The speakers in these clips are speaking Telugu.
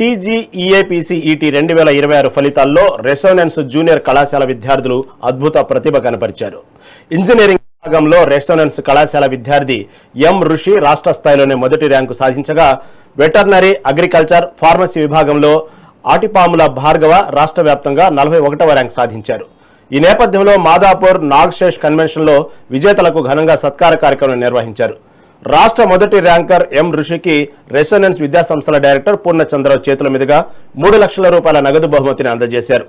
TGEAPCET 2026 ఫలితాల్లో రెసోనెన్స్ జూనియర్ కళాశాల విద్యార్థులు అద్భుత ప్రతిభ కనపరిచారు. ఇంజనీరింగ్ విభాగంలో రెసోనెన్స్ కళాశాల విద్యార్థి ఎం ఋషి రాష్ట్ర స్థాయిలోనే మొదటి ర్యాంకు సాధించగా, వెటర్నరీ, అగ్రికల్చర్, ఫార్మసీ విభాగంలో ఆటిపాముల భార్గవ రాష్ట్ర వ్యాప్తంగా 41వ ర్యాంకు సాధించారు. ఈ నేపథ్యంలో మాదాపూర్ నాగ్శేష్ కన్వెన్షన్లో విజేతలకు ఘనంగా సత్కార కార్యక్రమం నిర్వహించారు. రాష్ట్ర మొదటి ర్యాంకర్ ఎం ఋషికి రెసోనెన్స్ విద్యాసంస్థల డైరెక్టర్ పూర్ణచంద్రరావు చేతుల మీదుగా 3 లక్షల రూపాయల నగదు బహుమతిని అందజేశారు.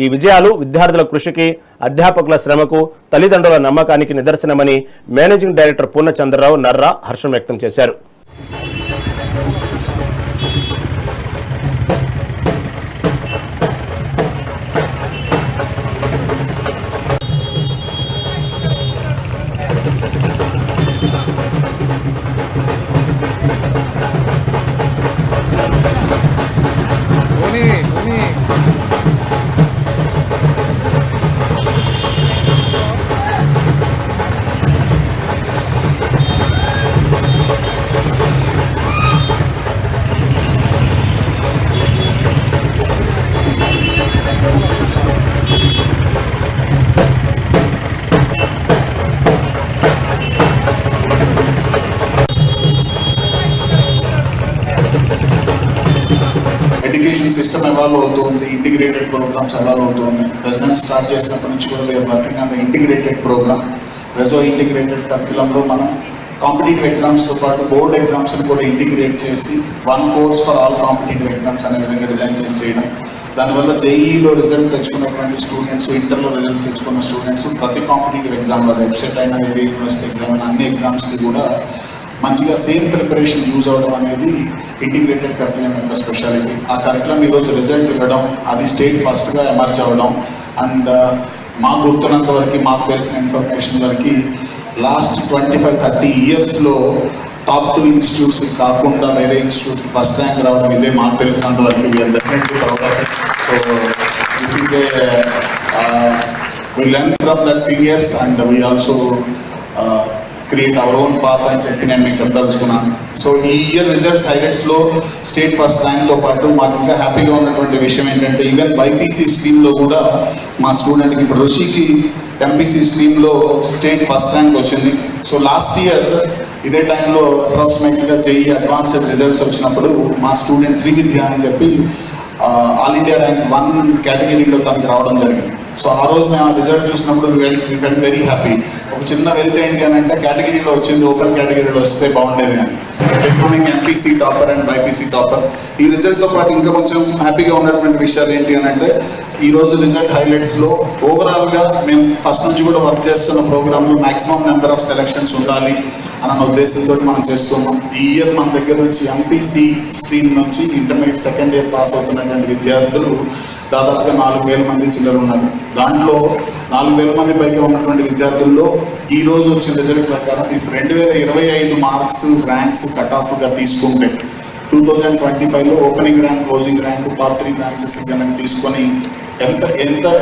ఈ విజయాలు విద్యార్థుల కృషికి, అధ్యాపకుల శ్రమకు, తల్లిదండ్రుల నమ్మకానికి నిదర్శనమని మేనేజింగ్ డైరెక్టర్ పూర్ణచంద్రరావు నర్రా హర్షం వ్యక్తం చేశారు. ఎడ్యుకేషన్ సిస్టమ్ ఎవాల్వ్ అవుతుంది, ఇంటిగ్రేటెడ్ ప్రోగ్రామ్స్ ఎవాల్వ్ అవుతుంది. రెసిడెన్స్ స్టార్ట్ చేసినప్పటి నుంచి కూడా we're working on the integrated program. Reso integrated కరికులంలో మనం కాంపిటేటివ్ ఎగ్జామ్స్తో పాటు బోర్డ్ ఎగ్జామ్స్ని కూడా ఇంటిగ్రేట్ చేసి 1 course for all competitive exams అనే విధంగా డిజైన్ చేసి చేయడం. దానివల్ల జేఈలో రిజల్ట్ తెచ్చుకున్నటువంటి స్టూడెంట్స్, ఇంటర్లో రిజల్ట్స్ తెచ్చుకున్న స్టూడెంట్స్ ప్రతి కాంపిటేటివ్ ఎగ్జామ్, అది వెబ్సైట్ అయినా, వేరే యూనివర్సిటీ ఎగ్జామ్ అయినా, అన్ని ఎగ్జామ్స్కి కూడా మంచిగా సేమ్ ప్రిపరేషన్ యూజ్ అవ్వడం అనేది ఇంటిగ్రేటెడ్ కరికులం యొక్క స్పెషాలిటీ. ఆ కరికులం ఈరోజు రిజల్ట్ ఇవ్వడం, అది స్టేట్ ఫస్ట్గా ఎమర్జ్ అవ్వడం. అండ్ మాకు గుర్తున్నంత వరకు, మాకు తెలిసిన ఇన్ఫర్మేషన్ వరకు లాస్ట్ 25-30 ఇయర్స్లో టాప్ 2 ఇన్స్టిట్యూట్స్ కాకుండా వేరే ఇన్స్టిట్యూట్ ఫస్ట్ ర్యాంక్ రావడం ఇదే మాకు తెలిసినంత వరకు. We are definitely proud of it. So this is we learn from that seniors and we also create our own path అని చెప్పి నేను మీకు చెప్పదలుచుకున్నాను. సో ఈ ఇయర్ రిజల్ట్స్ హైలైట్స్లో స్టేట్ ఫస్ట్ ర్యాంక్తో పాటు మాకు ఇంకా హ్యాపీగా ఉన్నటువంటి విషయం ఏంటంటే, ఈవెన్ బైపీసీ స్ట్రీమ్లో కూడా మా స్టూడెంట్కి, ఇప్పుడు ఋషికి ఎంపీసీ స్ట్రీమ్లో స్టేట్ ఫస్ట్ ర్యాంక్ వచ్చింది. సో లాస్ట్ ఇయర్ ఇదే టైంలో అప్రాక్సిమేట్గా జేఈ అడ్వాన్స్డ్ రిజల్ట్స్ వచ్చినప్పుడు మా స్టూడెంట్ శ్రీవిద్య అని చెప్పి ఆల్ ఇండియా ర్యాంక్ 1 కేటగిరీలో తనకి రావడం జరిగింది. సో ఆ రోజు మేము ఆ రిజల్ట్ చూసినప్పుడు వీ ఫెల్ట్ వెరీ హ్యాపీ. ఒక చిన్న వెళ్తే ఏంటి అని అంటే, కేటగిరీలో వచ్చింది, ఓపెన్ కేటగిరీలో వస్తే బాగుండేది అని, including MPC topper and BiPC topper. ఈ రిజల్ట్తో పాటు ఇంకా కొంచెం హ్యాపీగా ఉన్నటువంటి విషయాలు ఏంటి అని అంటే, ఈరోజు రిజల్ట్ హైలైట్స్లో ఓవరాల్గా మేము ఫస్ట్ నుంచి కూడా వర్క్ చేస్తున్న ప్రోగ్రాంలో మ్యాక్సిమం నెంబర్ ఆఫ్ సెలక్షన్స్ ఉండాలి అన్న ఉద్దేశంతో మనం చేస్తున్నాం. ఈ ఇయర్ మన దగ్గర నుంచి ఎంపీసీ స్ట్రీమ్ నుంచి ఇంటర్మీడియట్ సెకండ్ ఇయర్ పాస్ అవుతున్నటువంటి విద్యార్థులు దాదాపుగా 4,000 మంది చిల్లర ఉన్నారు. దాంట్లో 4,000 మంది పైగా ఉన్నటువంటి విద్యార్థుల్లో ఈ రోజు వచ్చిన రిజల్ట్ ప్రకారం ఈ 2025 మార్క్స్ ర్యాంక్స్ కట్ ఆఫ్గా తీసుకుంటే 2025లో opening rank, closing rank, top 3 branches కనుక తీసుకొని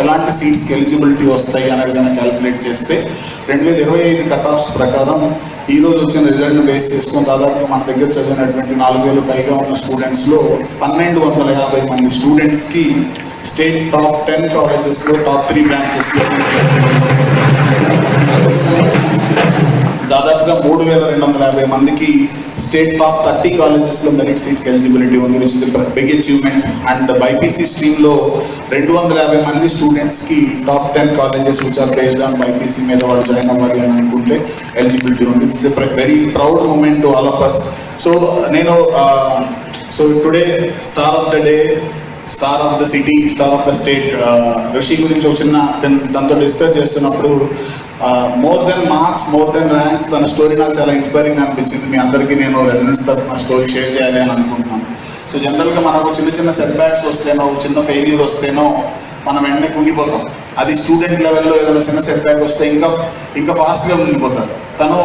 ఎలాంటి సీట్స్కి ఎలిజిబిలిటీ వస్తాయి అనేది కనుక క్యాలిక్యులేట్ చేస్తే 2025 కట్ ఆఫ్స్ ప్రకారం ఈరోజు వచ్చిన రిజల్ట్ని బేస్ చేసుకొని దాదాపు మన దగ్గర చదివినటువంటి 4,000 పైగా ఉన్న స్టూడెంట్స్లో 1,250 మంది స్టూడెంట్స్కి స్టేట్ టాప్ 10 కాలేజెస్లో టాప్ 3 బ్రాంచెస్లో దాదాపుగా 3,250 మందికి స్టేట్ టాప్ 30 కాలేజెస్లో మెరిట్ సీట్కి ఎలిజిబిలిటీ ఉంది, which is big achievement. And BiPC స్ట్రీమ్లో 250 మంది స్టూడెంట్స్కి top 10 colleges which are based on BiPC మీద వాళ్ళు జాయిన్ అవ్వాలి అని అనుకుంటే ఎలిజిబిలిటీ ఉంది. It's a very proud moment to all of us. So today star of the day, star of the city, star of the state Rishi గురించి ఒక చిన్న తనతో డిస్కస్ చేస్తున్నప్పుడు more than marks, more than rank, తన స్టోరీ నాకు చాలా ఇన్స్పైరింగ్ అనిపించింది. మీ అందరికీ నేను రెసిడెన్స్ తరఫున నా స్టోరీ షేర్ చేయాలి అని అనుకుంటున్నాను. సో జనరల్గా మనకు చిన్న సెట్ బ్యాక్స్ వస్తేనో, చిన్న ఫెయిల్యూర్ వస్తేనో మనం వెంటనే కుంగిపోతాం. అది స్టూడెంట్ లెవెల్లో ఏదైనా చిన్న సెట్ బ్యాక్ వస్తే ఇంకా ఫాస్ట్గా కుంగిపోతారు. తను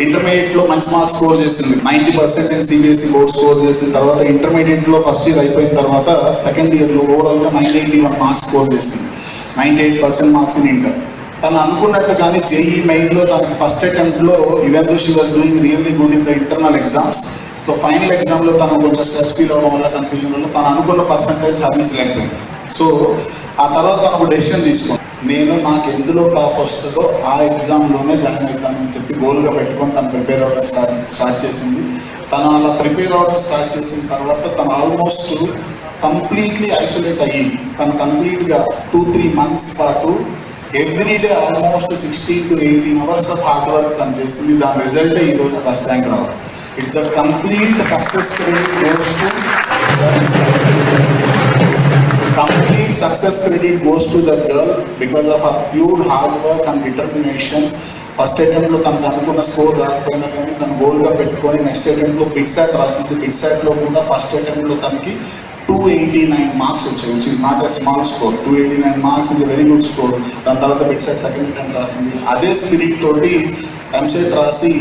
ఇంటర్మీడియట్లో మంచి మార్క్స్ స్కోర్ చేసింది, 90% ఇన్ సిబిఎస్ఈ బోర్డ్ స్కోర్ చేసిన తర్వాత ఇంటర్మీడియట్లో ఫస్ట్ ఇయర్ అయిపోయిన తర్వాత సెకండ్ ఇయర్లో ఓవరాల్గా 981 మార్క్స్ స్కోర్ చేసింది, 98% మార్క్స్ ఇన్ ఇంటర్. తను అనుకున్నట్టు కానీ జేఈ మెయిన్లో తనకి ఫస్ట్ అటెంప్ట్లో even though she was doing really good in the internal exams, so final ఎగ్జామ్లో తను కొంచెం స్ట్రెస్ ఫీల్ అవ్వడం వల్ల, కన్ఫ్యూజన్ వల్ల తను అనుకున్న పర్సంటేజ్ సాధించలేకపోయింది. సో ఆ తర్వాత తనకు డెసిషన్ తీసుకుంది, నేను నాకు ఎందులో టాప్ వస్తుందో ఆ ఎగ్జామ్లోనే జాయిన్ అవుతానని చెప్పి గోల్గా పెట్టుకొని తను ప్రిపేర్ అవ్వడం స్టార్ట్ చేసింది. తను అలా ప్రిపేర్ అవ్వడం స్టార్ట్ చేసిన తర్వాత తను ఆల్మోస్ట్ కంప్లీట్లీ ఐసోలేట్ అయ్యి తను కంప్లీట్గా 2-3 months పాటు everyday almost 16 to 18 hours of hard work తను చేసింది. దాని రిజల్టే ఈరోజు ఫస్ట్ ర్యాంక్ రావడం. It the complete success credit goes to that girl because of her pure hard work and determination. First అటెంప్ట్లో తనకు అనుకున్న స్కోర్ రాకపోయినా కానీ తను గోల్గా పెట్టుకొని నెక్స్ట్ అటెంప్ట్లో బిట్సాట్ రాసింది. బిట్సాట్లో కూడా ఫస్ట్ అటెంప్ట్లో తనకి 289 marks వచ్చాయి, which is not a small score. 289 marks is a very good score. దాని తర్వాత బిట్సాట్ సెకండ్ అటెంప్ట్ రాసింది. అదే స్పిరిట్ తోటి ఎంసెట్ రాసి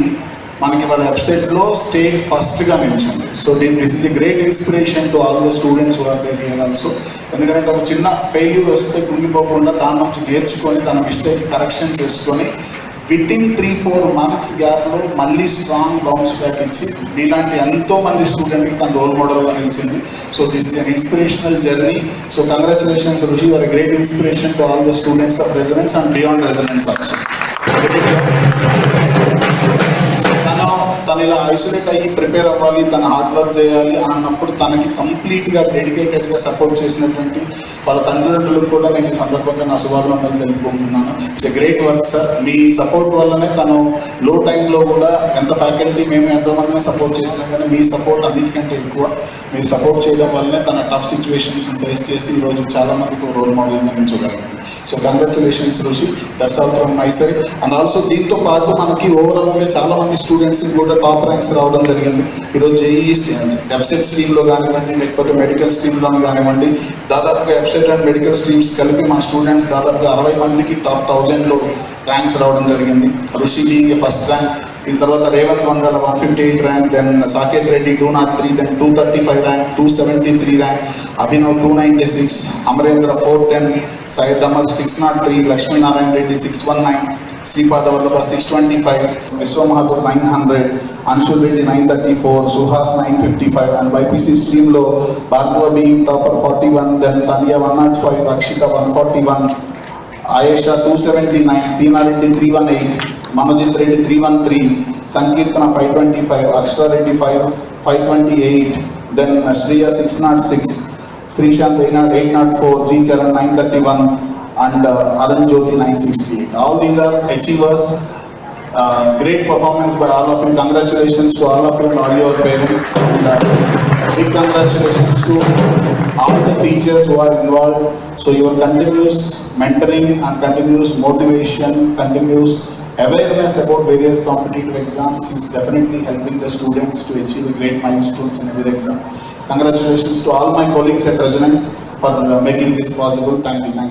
మనకి వాళ్ళ వెబ్సైట్లో స్టేట్ ఫస్ట్గా నిలిచింది. So this is a great inspiration to all the students who are there here also. ఎందుకంటే ఒక చిన్న ఫెయిల్యూర్ వస్తే కుంగిపోకుండా దాని నుంచి నేర్చుకొని తన మిస్టేక్స్ కరెక్షన్ చేసుకొని వితిన్ 3-4 months గ్యాప్లో మళ్ళీ స్ట్రాంగ్ బౌన్స్ బ్యాక్ ఇచ్చి ఇలాంటి ఎంతో మంది స్టూడెంట్కి తన రోల్ మోడల్గా నిలిచింది. So this is an inspirational journey. So congratulations Rishi, your a great inspiration to all the students of residence and beyond residence also. తను ఇలా ఐసోలేట్ అయ్యి ప్రిపేర్ అవ్వాలి, తన హార్డ్ వర్క్ చేయాలి అని అన్నప్పుడు తనకి కంప్లీట్గా డెడికేటెడ్గా సపోర్ట్ చేసినటువంటి వాళ్ళ తల్లిదండ్రులకు కూడా నేను ఈ సందర్భంగా నా శుభాభినందనలు తెలుపుకుంటున్నాను. It's a great work sir. Me support వల్లనే తను లో టైంలో కూడా ఎంత ఫ్యాకల్టీ మేము ఎంతోమందిని సపోర్ట్ చేసినా కానీ మీ సపోర్ట్ అన్నిటికంటే ఎక్కువ మీరు సపోర్ట్ చేయడం వల్లనే తన టఫ్ సిచ్యువేషన్స్ ఫేస్ చేసి ఈరోజు చాలా మందికి రోల్ మోడల్గా నిల్చోగలిగింది. So congratulations Rushi, that's all from my side. And also దీంతో పాటు మనకి ఓవరాల్గా చాలా మంది స్టూడెంట్స్ కూడా టాప్ ర్యాంక్స్ రావడం జరిగింది. ఈరోజు జేఈఈ వెబ్సైట్ స్ట్రీమ్లో కానివ్వండి, లేకపోతే మెడికల్ స్ట్రీమ్లో కానివ్వండి, దాదాపుగా వెబ్సైట్ అండ్ మెడికల్ స్ట్రీమ్స్ కలిపి మా స్టూడెంట్స్ దాదాపుగా 60 మందికి టాప్ 1000లో ర్యాంక్స్ రావడం జరిగింది. రుషి బీయింగ్ ఫస్ట్ ర్యాంక్, దీని తర్వాత Revanth Vangala 158 rank, then Saketh Reddy 203, then 235 rank, 273 rank, Abhinav 296, Amarendra 410, Syed Amar 603, Lakshminarayana Reddy 619, Sripada Vallabha 625, Vishwamahadur 900, Anshul Reddy 934, Suhas 955. And BiPC స్ట్రీమ్లో Bhargava being topper 41, then Tania 105, Akshitha 141, Ayesha 279, Teena Reddy 318, Manojith Reddy 313, Sankeerthana 525, Akshara Reddy 528, then Shreya 606, Srishanth 804, G Charan 931, and Aran Jyoti 968. All these are achievers. Great performance by all of you. Congratulations to all of you and all your parents. And big congratulations to all the teachers who are involved. So your continuous mentoring and continuous motivation, continuous awareness about various competitive exams is definitely helping the students to achieve great milestones in every exam. Congratulations to all my colleagues at Resonance for making this possible. Thank you.